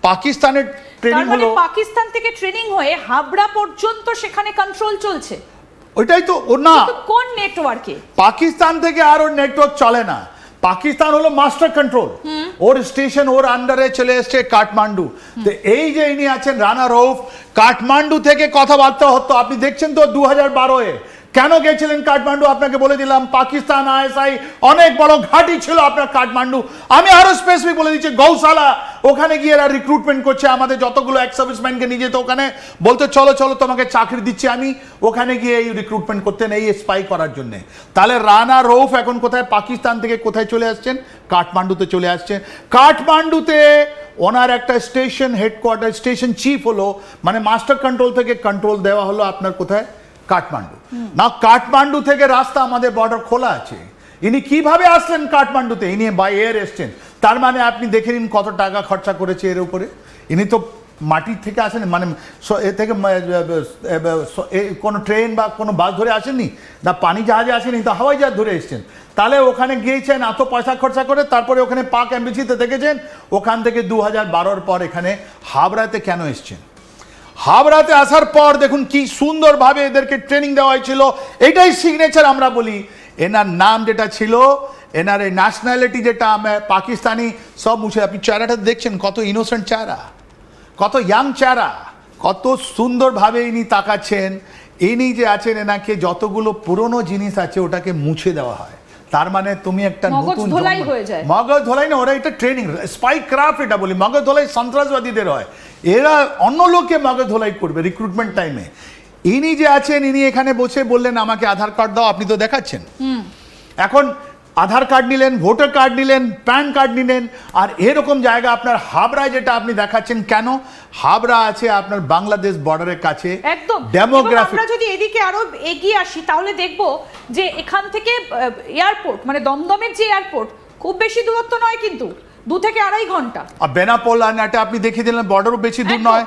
পাকিস্তানের ট্রেনিং হলো, পাকিস্তান থেকে ট্রেনিং হয়ে হাবড়া পর্যন্ত সেখানে কন্ট্রোল চলছে। ওইটাই তো ওর না, কোন নেটওয়ার্কে? পাকিস্তান থেকে আর ওর নেটওয়ার্ক চলে না। পাকিস্তান হলো মাস্টার কন্ট্রোল, ওর স্টেশন ওর আন্ডারে চলে এসছে কাঠমান্ডু। তো এই যে ইনি আছেন রানা রউফ, কাঠমান্ডু থেকে কথাবার্তা হতো, আপনি দেখছেন তো 2012-এ কেন গেছিলেন কাঠমান্ডু আপনাকে বলে দিলাম। পাকিস্তান আইএসআই অনেক বড় ঘাঁটি ছিল আপনার কাঠমান্ডু। আমি আরো স্পেসিফিক বলে দিচ্ছি, গৌশালা, ওখানে গিয়ে এরা রিক্রুটমেন্ট করছে আমাদের যতগুলো এক্স সার্ভিসম্যানকে নিয়ে যেত ওখানে, বলতে চলো চলো তোমাকে চাকরি দিচ্ছি আমি, ওখানে গিয়ে এই রিক্রুটমেন্ট করতেন এই স্পাই করার জন্য। তাহলে রানা রউফ এখন কোথায়? পাকিস্তান থেকে কোথায় চলে আসছেন? কাঠমান্ডুতে চলে আসছেন। কাঠমান্ডুতে ওনার একটা স্টেশন হেডকোয়ার্টার, স্টেশন চিফ হলো, মানে মাস্টার কন্ট্রোল থেকে কন্ট্রোল দেওয়া হলো আপনার কোথায়? কাঠমান্ডু। না, কাঠমান্ডু থেকে রাস্তা আমাদের বর্ডার খোলা আছে। ইনি কিভাবে আসলেন কাঠমান্ডুতে? ইনি বাই এয়ার এসছেন। তার মানে আপনি দেখে নিন কত টাকা খরচা করেছে এর উপরে। ইনি তো মাটির থেকে আসেন, মানে এ থেকে কোনো ট্রেন বা কোনো বাস ধরে আসেননি, না পানি জাহাজে আসেনি, তো হাওয়াই জাহাজ ধরে এসছেন। তাহলে ওখানে গিয়েছেন এত পয়সা খরচা করে, তারপরে ওখানে পাক এমবিসিতে দেখেছেন, ওখান থেকে 2012-এর পর এখানে হাবড়াতে কেন এসছেন? হাবড়াতে আসার পর দেখুন কি সুন্দরভাবে এদেরকে ট্রেনিং দেওয়া হয়েছিল। এটাই সিগনেচার আমরা বলি। এনার নাম যেটা ছিল, এনার এই ন্যাশনালিটি যেটা পাকিস্তানি, সব মুছে, আপনি চেহারাটা দেখছেন কত ইনোসেন্ট চেহারা, কত ইয়াং চেহারা, কত সুন্দরভাবে ইনি তাকাচ্ছেন। ইনি যে আছেন, এনাকে যতগুলো পুরনো জিনিস আছে ওটাকে মুছে দেওয়া হয়। তার মানে তুমি একটা নতুন মগজ ধোলাই না, ওরা এটা ট্রেনিং স্পাই ক্রাফট এটা বলি। মগজ ধোলাই সন্ত্রাসবাদীদের হয়, এরা অন্য লোককে মগজ ধোলাই করবে রিক্রুটমেন্ট টাইমে। ইনি যে আছেন, ইনি এখানে বসে বললেন আমাকে আধার কার্ড দাও, আপনি তো দেখাচ্ছেন। এখন আধার কার্ড নিলেন, ভোটার কার্ড নিলেন, প্যান কার্ড নিলেন, আর এরকম জায়গা আপনার হাবড়ায় যেটা আপনি দেখাচ্ছেন, কেন? হাবড়া আছে আপনার বাংলাদেশ বর্ডারের কাছে। একদম ডেমোগ্রাফি। আমরা যদি এদিকে আরো এগিয়ে আসি তাহলে দেখব যে এখান থেকে এয়ারপোর্ট, মানে দমদমের যে এয়ারপোর্ট, খুব বেশি দূরত্ব নয়, কিন্তু 2 থেকে 2.5 ঘন্টা। আর বেনাপোল এটা আপনি দেখিয়ে দিলেন, বর্ডারও বেশি দূর নয়।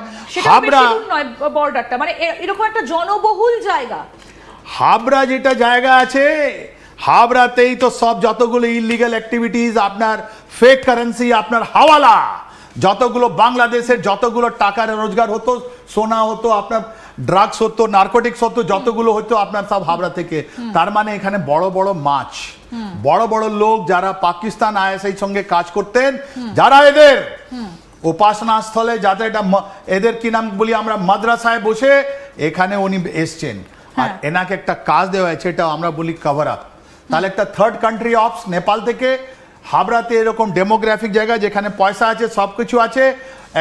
হাবড়া নয় বর্ডারটা, মানে এরকম একটা জনবহুল জায়গা। হাবড়া যেটা জায়গা আছে, হাবড়াতেই তো সব যতগুলো ইলিগাল অ্যাক্টিভিটিস, আপনার ফেক কারেন্সি, আপনার হাওয়ালা, যতগুলো বাংলাদেশের যতগুলো টাকার রোজগার হতো, সোনা হতো, আপনার ড্রাগস হতো, নার্কোটিক্স হতো, যতগুলো হতো আপনার সব হাবড়া থেকে। তার মানে এখানে বড় বড় মাছ, বড় বড় লোক যারা পাকিস্তান আইএসআই সঙ্গে কাজ করতেন, যারা এদের উপাসনা স্থলে, যাতে এটা এদের কি নাম বলি আমরা, মাদ্রাসায় বসে এখানে উনি এসছেন। আর এনাকে একটা কাজ দেওয়া হয়েছে, এটা আমরা বলি কভার আপ। তাহলে একটা থার্ড কান্ট্রি অপস, নেপাল থেকে হাবড়াতে এরকম ডেমোগ্রাফিক জায়গা যেখানে পয়সা আছে, সব কিছু আছে,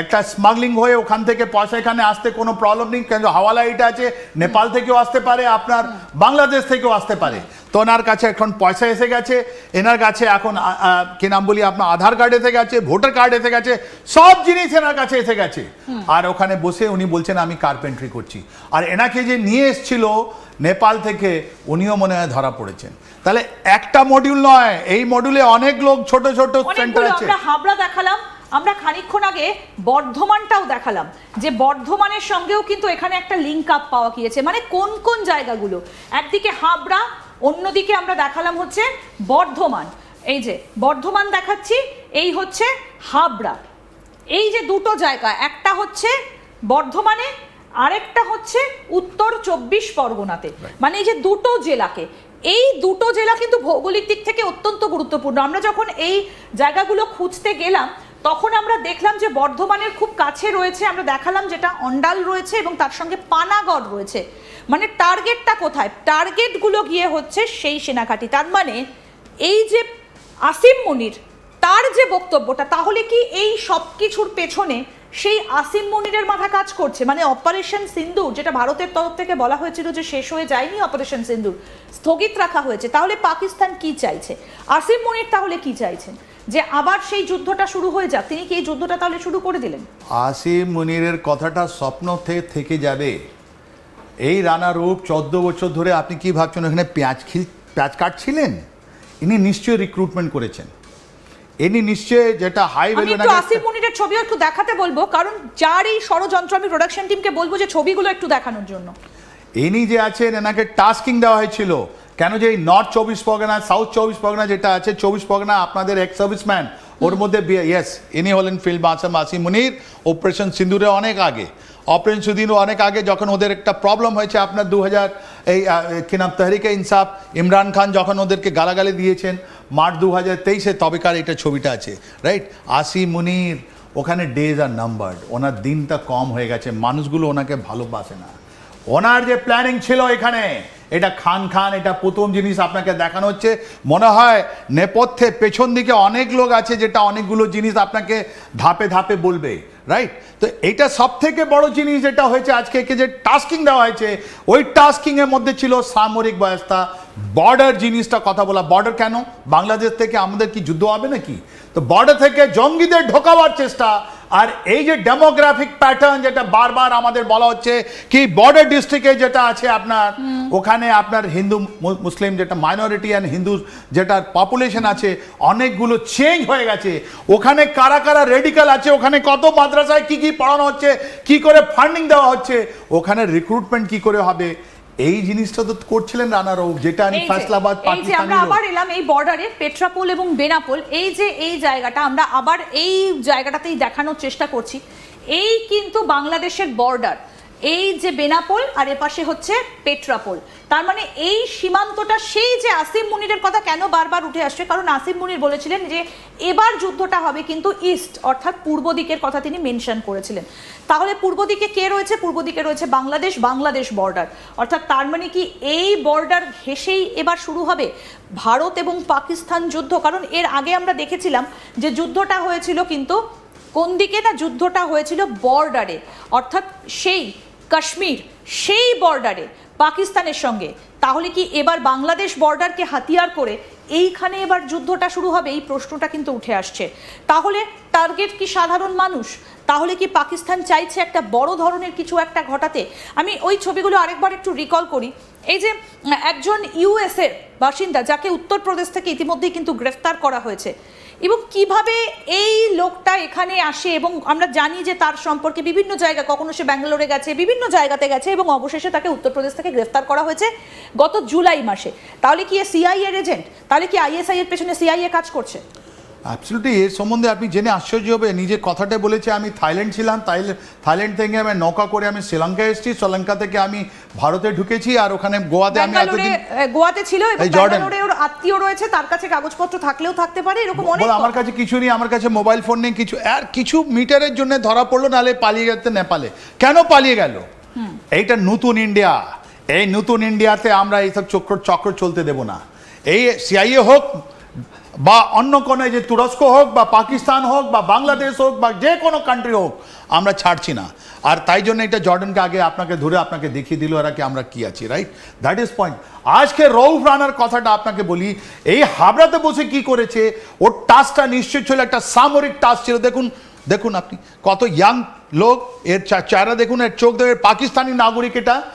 একটা স্মাগলিং হয়ে ওখান থেকে পয়সা এখানে আসতে কোনো প্রবলেম নেই, কেন হাওয়ালা এটা আছে, নেপাল থেকেও আসতে পারে, আপনার বাংলাদেশ থেকেও আসতে পারে। তো ওনার কাছে এখন পয়সা এসে গেছে, এনার কাছে এখন কি নাম বলি আপনার আধার কার্ড এসে গেছে, ভোটার কার্ড এসে গেছে, সব জিনিস এনার কাছে এসে গেছে। আর ওখানে বসে উনি বলছেন আমি কার্পেন্ট্রি করছি। আর এনাকে যে নিয়ে এসছিল নেপাল থেকে, উনিও মনে হয় ধরা পড়েছেন। তাহলে একটা মডিউল নয়, এই মডিউলে অনেক লোক, ছোট ছোট সেন্টার আছে। আমরা হাবড়া দেখালাম, আমরা খানিকক্ষণ আগে বর্ধমানটাও দেখালাম, যে বর্ধমানের সঙ্গেও কিন্তু এখানে একটা লিঙ্ক আপ পাওয়া গিয়েছে। মানে কোন কোন জায়গাগুলো, একদিকে হাবড়া, অন্যদিকে আমরা দেখালাম হচ্ছে বর্ধমান। এই যে বর্ধমান দেখাচ্ছি, এই হচ্ছে হাবড়া। এই যে দুটো জায়গা, একটা হচ্ছে বর্ধমানে, আরেকটা হচ্ছে উত্তর 24 পরগনাতে। মানে এই যে দুটো জেলাকে, এই দুটো জেলা কিন্তু ভৌগোলিক দিক থেকে অত্যন্ত গুরুত্বপূর্ণ। আমরা যখন এই জায়গাগুলো খুঁজতে গেলাম তখন আমরা দেখলাম যে বর্ধমানের খুব কাছে রয়েছে, আমরা দেখালাম যেটা অন্ডাল রয়েছে এবং তার সঙ্গে পানাগড় রয়েছে। মানে টার্গেটটা কোথায়? টার্গেটগুলো গিয়ে হচ্ছে সেই সেনাঘাঁটি। তার মানে এই যে আসিম মুনির, তার যে বক্তব্যটা, তাহলে কি এই সব কিছুর পেছনে সেই আসিম মুনিরের মাথা কাজ করছে? মানে অপারেশন সিন্দুর, যেটা ভারতের তরফ থেকে বলা হয়েছিল যে শেষ হয়ে যায়নি অপারেশন সিন্দুর, স্থগিত রাখা হয়েছে, তাহলে পাকিস্তান কি চাইছে? আসিম মুনির তাহলে কি চাইছেন? যে আবার সেই যুদ্ধটা শুরু হয়ে যাক? তিনি কি এই যুদ্ধটা তাহলে শুরু করে দিলেন? আসিম মুনিরের কথাটা স্বপ্ন থেকে যাবে। এই রানা রূপ 14 বছর ধরে আপনি কি ভাবছেন এখানে পেঁয়াজ কাটছিলেন? ইনি নিশ্চয়ই রিক্রুটমেন্ট করেছেন, ইনি নিশ্চয়ই যেটা হাই ভ্যালু। আমি একটু আসিম মুনিরের ছবিও একটু দেখাতে বলবো, কারণ যার এই ষড়যন্ত্র, আমি প্রোডাকশন টিমকে বলবো যে ছবিগুলো একটু দেখানোর জন্য। ইনি যে আছেন, এনাকে টাস্কিং দেওয়া হয়েছিল, কেন যে এই নর্থ 24 পরগনা, সাউথ 24 পরগনা যেটা আছে, 24 পরগনা আপনাদের এক্স সার্ভিসম্যান ওর মধ্যে ইয়েস ইনি হলেন ফিল্ড মার্শাল আসিম মুনির অপারেশন সিন্দুরে অনেক আগে, অপারেশন সিন্দুরে অনেক আগে যখন ওদের একটা প্রবলেম হয়েছে আপনার 2000 এই কি নাম তহরিকে ইনসাফ ইমরান খান যখন ওদেরকে গালাগালি দিয়েছেন মার্চ 2023-এ তবেকার এটা ছবিটা আছে রাইট। আসিম মুনির ওখানে ডেজ আর নাম্বারড, ওনার দিনটা কম হয়ে গেছে, মানুষগুলো ওনাকে ভালোবাসে না। ওনার যে প্ল্যানিং ছিল এখানে এটা খান এটা প্রথম জিনিস আপনাকে দেখানো হচ্ছে। মনে হয় নেপথ্যে পেছন দিকে অনেক লোক আছে যেটা অনেকগুলো জিনিস আপনাকে ধাপে ধাপে বলবে রাইট। তো এইটা সব থেকে বড় জিনিস যেটা হয়েছে আজকে একে যে টাস্কিং দেওয়া হয়েছে ওই টাস্কিংয়ের মধ্যে ছিল সামরিক ব্যবস্থা, বর্ডার জিনিসটা কথা বলা। বর্ডার কেন? বাংলাদেশ থেকে আমাদের কি যুদ্ধ হবে নাকি? তো বর্ডার থেকে জঙ্গিদের ঢোকাবার চেষ্টা, আর এই যে ডেমোগ্রাফিক প্যাটার্ন যেটা বারবার আমাদের বলা হচ্ছে কি বর্ডার ডিস্ট্রিক্টে যেটা আছে আপনার ওখানে আপনার হিন্দু মুসলিম যেটা মাইনরিটি অ্যান্ড হিন্দু যেটা পপুলেশন আছে অনেকগুলো চেঞ্জ হয়ে গেছে। ওখানে কারা কারা রেডিক্যাল আছে, ওখানে কত মাদ্রাসায় কি কি পড়ানো হচ্ছে, কি করে ফান্ডিং দেওয়া হচ্ছে, ওখানে রিক্রুটমেন্ট কি করে হবে, এই জিনিসটা তো করছিলেন রানা রৌফ, যেটা আমি ফয়সালাবাদ এই যে আমরা আবার এলাম এই বর্ডারে পেট্রাপোল এবং বেনাপোল, এই যে এই জায়গাটা আমরা আবার এই জায়গাটাতেই দেখানোর চেষ্টা করছি। এই কিন্তু বাংলাদেশের বর্ডার, এই যে বেনাপোল আর এপাশে হচ্ছে পেট্রাপোল। তার মানে এই সীমান্তটা সেই যে আসিম মুনিরের কথা কেন বারবার উঠে আসছে, কারণ আসিম মুনির বলেছিলেন যে এবার যুদ্ধটা হবে কিন্তু ইস্ট অর্থাৎ পূর্ব দিকের কথা তিনি মেনশন করেছিলেন। তাহলে পূর্ব দিকে কে রয়েছে? পূর্ব দিকে রয়েছে বাংলাদেশ বর্ডার, অর্থাৎ তার মানে কি এই বর্ডার ঘেঁষেই এবার শুরু হবে ভারত এবং পাকিস্তান যুদ্ধ? কারণ এর আগে আমরা দেখেছিলাম যে যুদ্ধটা হয়েছিল কিন্তু কোন দিকে না, যুদ্ধটা হয়েছিল বর্ডারে, অর্থাৎ সেই কাশ্মীর সেই বর্ডারে পাকিস্তানের সঙ্গে। তাহলে কি এবার বাংলাদেশ বর্ডারকে হাতিয়ার করে এইখানে এবার যুদ্ধটা শুরু হবে? এই প্রশ্নটা কিন্তু উঠে আসছে। তাহলে টার্গেট কি সাধারণ মানুষ? তাহলে কি পাকিস্তান চাইছে একটা বড় ধরনের কিছু একটা ঘটাতে? আমি ওই ছবিগুলো আরেকবার একটু রিকল করি। এই যে একজন ইউএসের বাসিন্দা যাকে উত্তরপ্রদেশ থেকে ইতিমধ্যেই কিন্তু গ্রেফতার করা হয়েছে, এবং কিভাবে এই লোকটা এখানে আসে, এবং আমরা জানি যে তার সম্পর্কে বিভিন্ন জায়গা, কখনো সে ব্যাঙ্গালোরে গেছে, বিভিন্ন জায়গাতে গেছে, এবং অবশেষে তাকে উত্তরপ্রদেশ থেকে গ্রেফতার করা হয়েছে গত জুলাই মাসে। তাহলে কি এ সিআইএর এজেন্ট? তাহলে কি আইএসআই এর পেছনে সিআইএ কাজ করছে? অ্যাবসলিউটলি। এর সম্বন্ধে আপনি জেনে আশ্চর্য হবে, নিজে কথাটা বলেছে আমি থাইল্যান্ড ছিলাম, থাইল্যান্ড থেকে আমি নৌকা করে আমি শ্রীলঙ্কা এসেছি, শ্রীলঙ্কা থেকে আমি ভারতে ঢুকেছি, আর ওখানে গোয়াতে আমি এতদিন গোয়াতে ছিল এবং ব্যাঙ্গালোরে ওর আত্মীয় রয়েছে, তার কাছে কাগজপত্র থাকলেও থাকতে পারে, এরকম অনেক। আমার কাছে কিছু নেই, আমার কাছে মোবাইল ফোন নেই, কিছু আর কিছু মিটারের জন্য ধরা পড়লো, নাহলে পালিয়ে গেছে নেপালে। কেন পালিয়ে গেল? এইটা নতুন ইন্ডিয়া, এই নতুন ইন্ডিয়াতে আমরা এইসব চক্র চলতে দেব না। এই সিআইএ হোক বা অন্য কোনো, যে তুরস্ক হোক বা পাকিস্তান হোক বা বাংলাদেশ হোক বা যে কোনো কান্ট্রি হোক, আমরা ছাড়ছি না। আর তাই জন্য এটা জর্ডানকে আগে আপনাকে ধরে আপনাকে দেখিয়ে দিল এরা কি আমরা কি আছি, রাইট? That is point. আজকে রৌফ রানার কথাটা আপনাকে বলি, এই হাবড়াতে বসে কি করেছে, ওর টাস্কটা নিশ্চয় ছিল একটা সামরিক টাস্ক ছিল। দেখুন আপনি কত ইয়াং লোক, এর চেহারা দেখুন, এর চোখ দেখুন, পাকিস্তানি নাগরিক এটা,